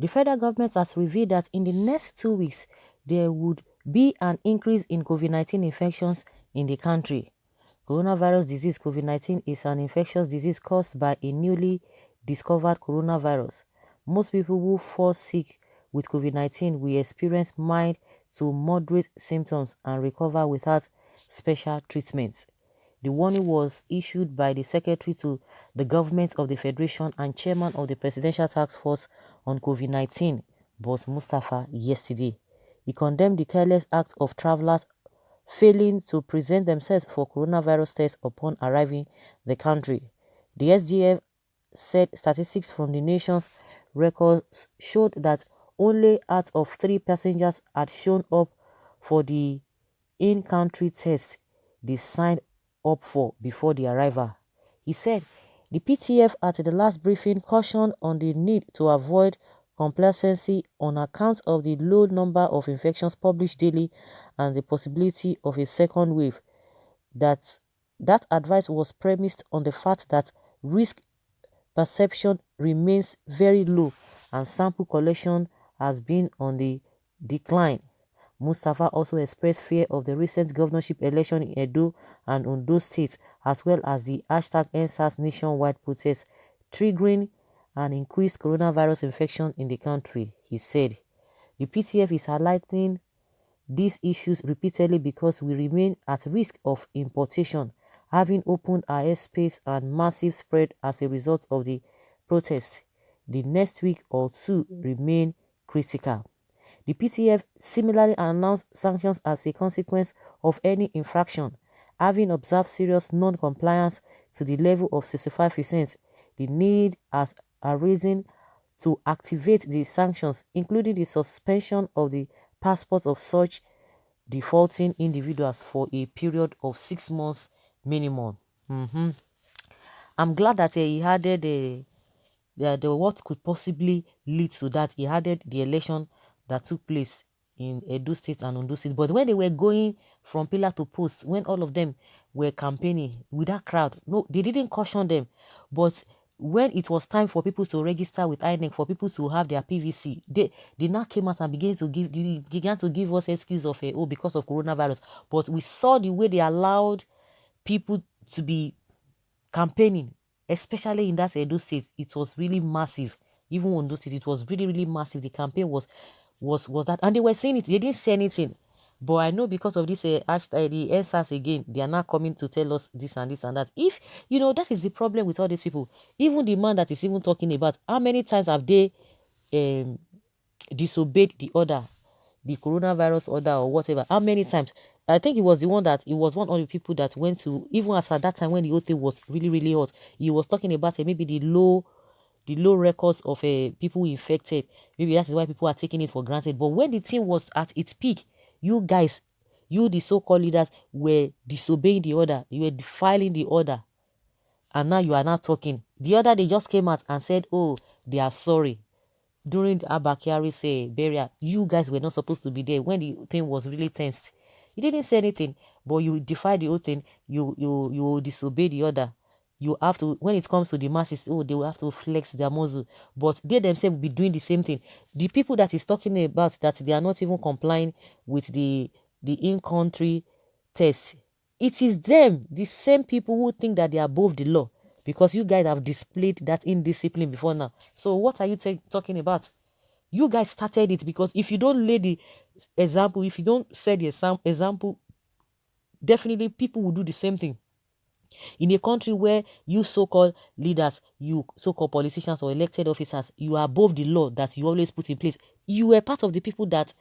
The federal government has revealed that in the next 2 weeks, there would be an increase in COVID-19 infections in the country. Coronavirus disease COVID-19 is an infectious disease caused by a newly discovered coronavirus. Most people who fall sick with COVID-19 will experience mild to moderate symptoms and recover without special treatment. The warning was issued by the Secretary to the Government of the Federation and Chairman of the Presidential Task Force on COVID-19, Boss Mustafa, yesterday. He condemned the careless act of travelers failing to present themselves for coronavirus tests upon arriving the country. The SGF said statistics from the nation's records showed that only out of 3 passengers had shown up for the in-country test they signed up for before the arrival. He said the PTF at the last briefing cautioned on the need to avoid complacency on account of the low number of infections published daily and the possibility of a second wave. That advice was premised on the fact that risk perception remains very low and sample collection has been on the decline. Mustafa also expressed fear of the recent governorship election in Edo and Ondo states, as well as the #Ñ1Ç nationwide protest, triggering an increased coronavirus infection in the country. He said, the PTF is highlighting these issues repeatedly because we remain at risk of importation, having opened our airspace and massive spread as a result of the protests. The next week or two remain critical. The PTF similarly announced sanctions as a consequence of any infraction. Having observed serious non-compliance to the level of 65%, the need has arisen to activate the sanctions, including the suspension of the passports of such defaulting individuals for a period of 6 months minimum. I'm glad that he added the what could possibly lead to that. He added the election that took place in Edo State and Ondo State. But when they were going from pillar to post, when all of them were campaigning with that crowd, no, they didn't caution them. But when it was time for people to register with INEC, for people to have their PVC, they now came out and began to give us excuse of because of coronavirus. But we saw the way they allowed people to be campaigning, especially in that Edo State. It was really massive. Even Ondo State, it was really, really massive. The campaign was that, and they were saying it. They didn't say anything, but I know because of this hashtag, the Ñ1Ç again, they are now coming to tell us this and this and that. If that is the problem with all these people. Even the man that is even talking about, how many times have they disobeyed the order, the coronavirus order or whatever? How many times? I think it was one of the people that went to, even as at that time when the whole thing was really, really hot, he was talking about maybe the low records of people infected. Maybe that is why people are taking it for granted. But when the thing was at its peak, you guys, the so-called leaders, were disobeying the order. You were defiling the order. And now you are not talking. The other, they just came out and said, oh, they are sorry. During Abba Kyari's burial, you guys were not supposed to be there when the thing was really tensed. You didn't say anything, but you defied the whole thing. You disobey the order. You have to, when it comes to the masses, they will have to flex their muscle. But they themselves will be doing the same thing. The people that is talking about that they are not even complying with the in-country test, it is them, the same people who think that they are above the law, because you guys have displayed that indiscipline before now. So what are you talking about? You guys started it, because if you don't lay the example, if you don't set the example, definitely people will do the same thing. In a country where you so-called leaders, you so-called politicians or elected officers, you are above the law that you always put in place. You were part of the people that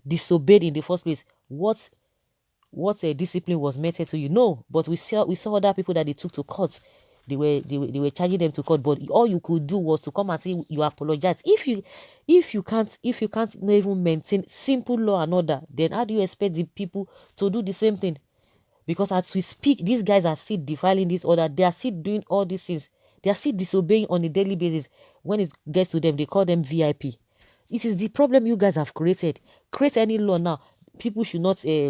disobeyed in the first place. What a discipline was meted to you? No, but we saw other people that they took to court. They were charging them to court, but all you could do was to come and say you apologize. If you can't even maintain simple law and order, then how do you expect the people to do the same thing? Because as we speak, these guys are still defiling this order. They are still doing all these things. They are still disobeying on a daily basis. When it gets to them, they call them VIP. It is the problem you guys have created. Create any law now. People people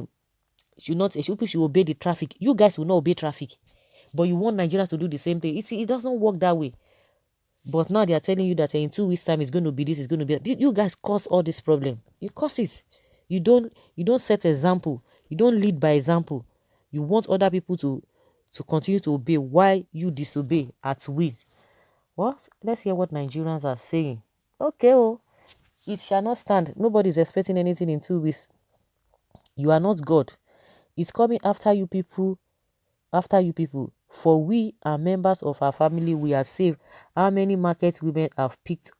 should obey the traffic. You guys will not obey traffic. But you want Nigerians to do the same thing. It doesn't work that way. But now they are telling you that in 2 weeks time it's going to be this, it's going to be that. You guys cause all this problem. You cause it. You don't set example. You don't lead by example. You want other people to continue to obey while you disobey at will. Well, let's hear what Nigerians are saying. Okay, oh, it shall not stand. Nobody is expecting anything in 2 weeks. You are not God. It's coming after you people. After you people. For we are members of our family. We are saved. How many market women have picked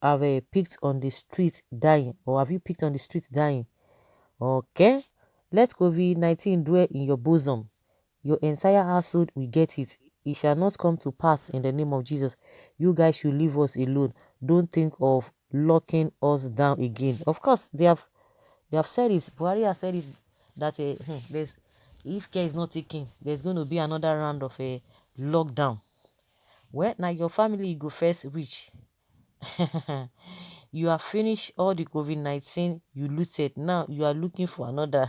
on the street dying? Or have you picked on the street dying? Okay. Let COVID-19 dwell in your bosom. Your entire household will get it. It shall not come to pass in the name of Jesus. You guys should leave us alone. Don't think of locking us down again. Of course, they have said it. Buhari has said it that there's, if care is not taken, there's going to be another round of a lockdown. Well, now your family go first reach. You have finished all the COVID-19 you looted. Now you are looking for another.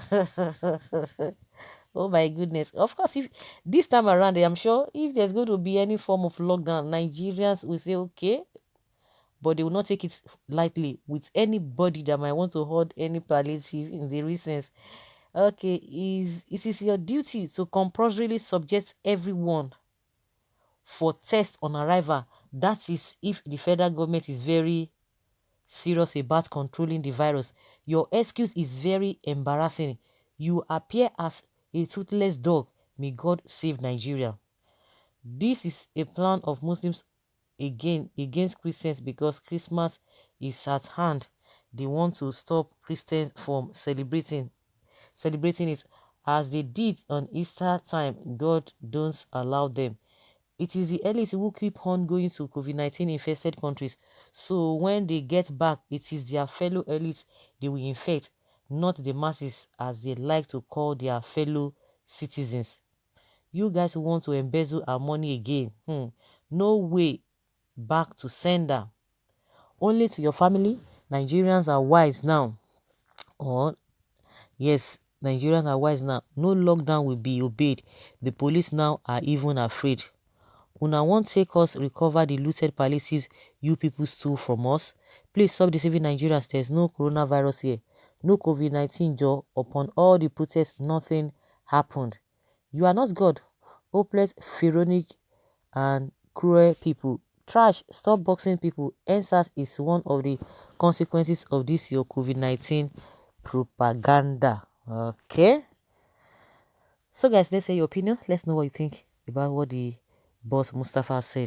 Oh my goodness. Of course, if this time around, I'm sure if there's going to be any form of lockdown, Nigerians will say, okay, but they will not take it lightly with anybody that might want to hold any palliative in the recent. Okay, it is your duty to compulsorily subject everyone for test on arrival. That is if the federal government is very serious about controlling the virus. Your excuse is very embarrassing. You appear as a toothless dog. May God save Nigeria. This is a plan of Muslims against Christians because Christmas is at hand. They want to stop Christians from celebrating it as they did on Easter time. God don't allow them. It is the elites who keep on going to COVID-19 infested countries. So when they get back, it is their fellow elites they will infect, not the masses as they like to call their fellow citizens. You guys want to embezzle our money again. No way back to sender. Only to your family. Nigerians are wise now. Or yes, Nigerians are wise now. No lockdown will be obeyed. The police now are even afraid. Una won't take us recover the looted palliatives you people stole from us. Please stop deceiving Nigerians. There's no coronavirus here. No COVID-19 jaw. Upon all the protests, nothing happened. You are not God. Hopeless, pharaonic, and cruel people. Trash, stop boxing people. NSAS is one of the consequences of this your COVID-19 propaganda. Okay? So guys, let's say your opinion. Let's know what you think about what the boss Mustafa said.